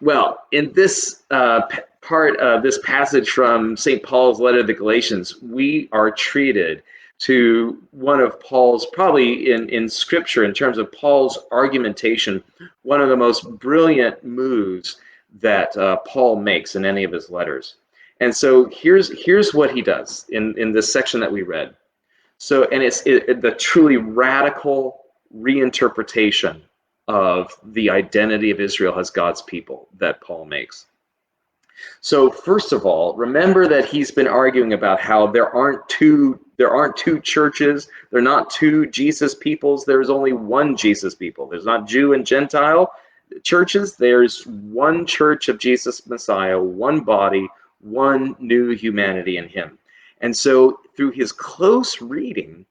Well, in this part of this passage from St. Paul's letter to the Galatians, we are treated to one of Paul's, probably in Scripture, in terms of Paul's argumentation, one of the most brilliant moves that Paul makes in any of his letters. And so here's what he does in this section that we read. So, and it's the truly radical reinterpretation of the identity of Israel as God's people that Paul makes. So first of all, remember that he's been arguing about how there aren't two churches, there are not two Jesus peoples, there's only one Jesus people. There's not Jew and Gentile churches, there's one church of Jesus Messiah, one body, one new humanity in him. And so through his close reading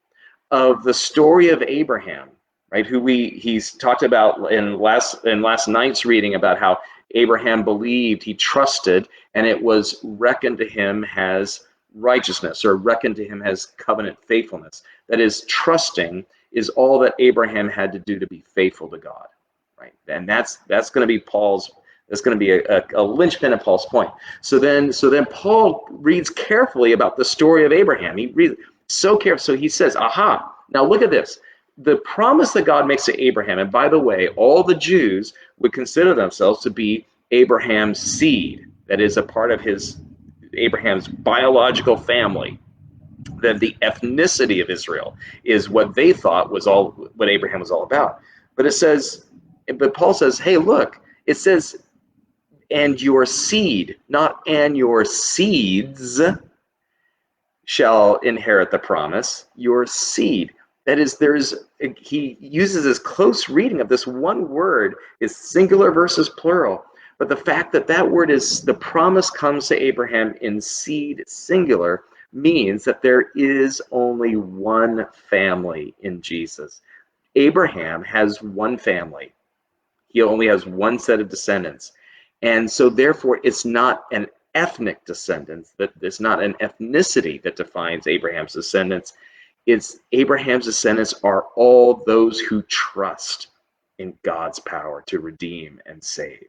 of the story of Abraham, right, who he's talked about in last night's reading about how Abraham believed, he trusted, and it was reckoned to him as righteousness, or reckoned to him as covenant faithfulness. That is, trusting is all that Abraham had to do to be faithful to God, right? And that's going to be a linchpin of Paul's point. So then Paul reads carefully about the story of Abraham. He reads so carefully. So he says, aha, now look at this. The promise that God makes to Abraham, and by the way, all the Jews would consider themselves to be Abraham's seed. That is a part of Abraham's biological family. That the ethnicity of Israel is what they thought was what Abraham was all about. But Paul says, hey, look, it says, and your seed, not and your seeds shall inherit the promise, your seed. That is, he uses this close reading of this one word is singular versus plural. But the fact that word is, the promise comes to Abraham in seed singular, means that there is only one family in Jesus. Abraham has one family. He only has one set of descendants. And so therefore, it's not an ethnic descendants, that it's not an ethnicity that defines Abraham's descendants. It's Abraham's descendants are all those who trust in God's power to redeem and save.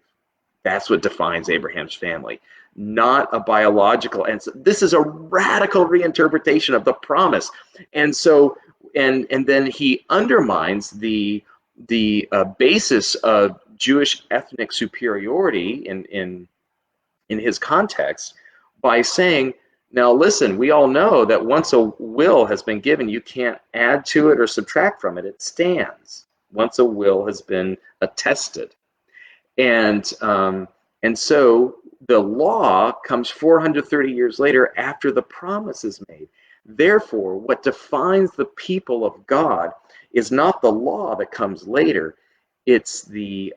That's what defines Abraham's family, not a biological. And so this is a radical reinterpretation of the promise. And so, and then he undermines the basis of Jewish ethnic superiority in his context by saying, now listen, we all know that once a will has been given, you can't add to it or subtract from it. It stands once a will has been attested. And so the law comes 430 years later after the promise is made. Therefore, what defines the people of God is not the law that comes later. It's the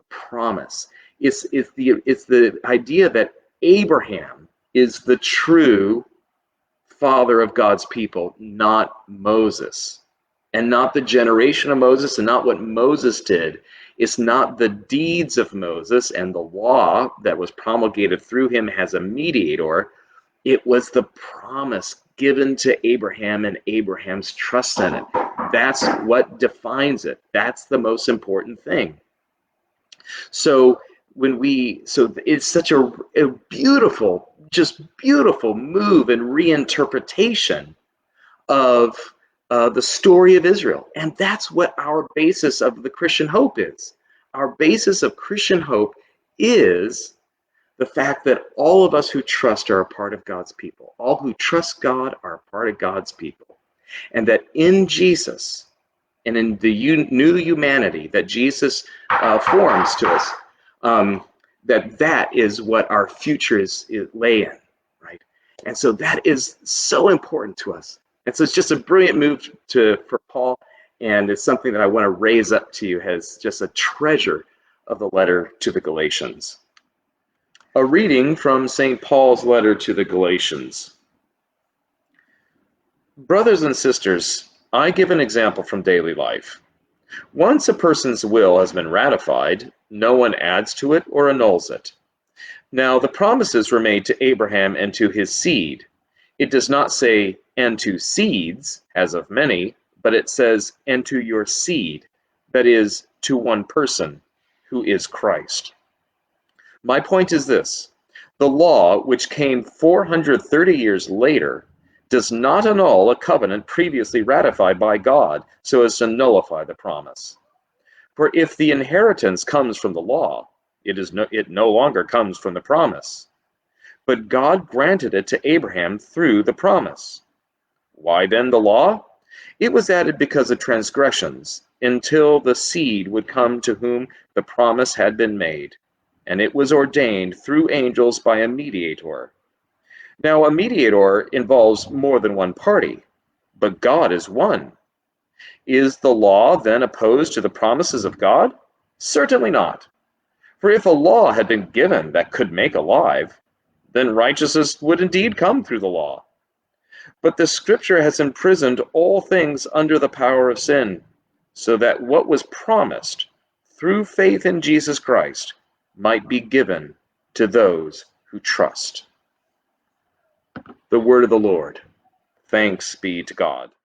promise. It's the idea that Abraham is the true father of God's people, not Moses, and not the generation of Moses, and not what Moses did. It's not the deeds of Moses and the law that was promulgated through him as a mediator. It was the promise given to Abraham and Abraham's trust in it. That's what defines it. That's the most important thing. So it's such a beautiful, just beautiful move and reinterpretation of the story of Israel. And that's what our basis of the Christian hope is. Our basis of Christian hope is the fact that all of us who trust are a part of God's people. All who trust God are a part of God's people. And that in Jesus and in the new humanity that Jesus forms to us, that is what our future lay in, right? And so that is so important to us. And so it's just a brilliant move for Paul, and it's something that I want to raise up to you as just a treasure of the letter to the Galatians. A reading from St. Paul's letter to the Galatians. Brothers and sisters, I give an example from daily life. Once a person's will has been ratified, no one adds to it or annuls it. Now the promises were made to Abraham and to his seed. It does not say, and to seeds, as of many, but it says, and to your seed, that is, to one person, who is Christ. My point is this: the law, which came 430 years later, does not annul a covenant previously ratified by God so as to nullify the promise. For if the inheritance comes from the law, it no longer comes from the promise. But God granted it to Abraham through the promise. Why then the law? It was added because of transgressions, until the seed would come to whom the promise had been made, and it was ordained through angels by a mediator. Now, a mediator involves more than one party, but God is one. Is the law then opposed to the promises of God? Certainly not. For if a law had been given that could make alive, then righteousness would indeed come through the law. But the Scripture has imprisoned all things under the power of sin, so that what was promised through faith in Jesus Christ might be given to those who trust. The word of the Lord. Thanks be to God.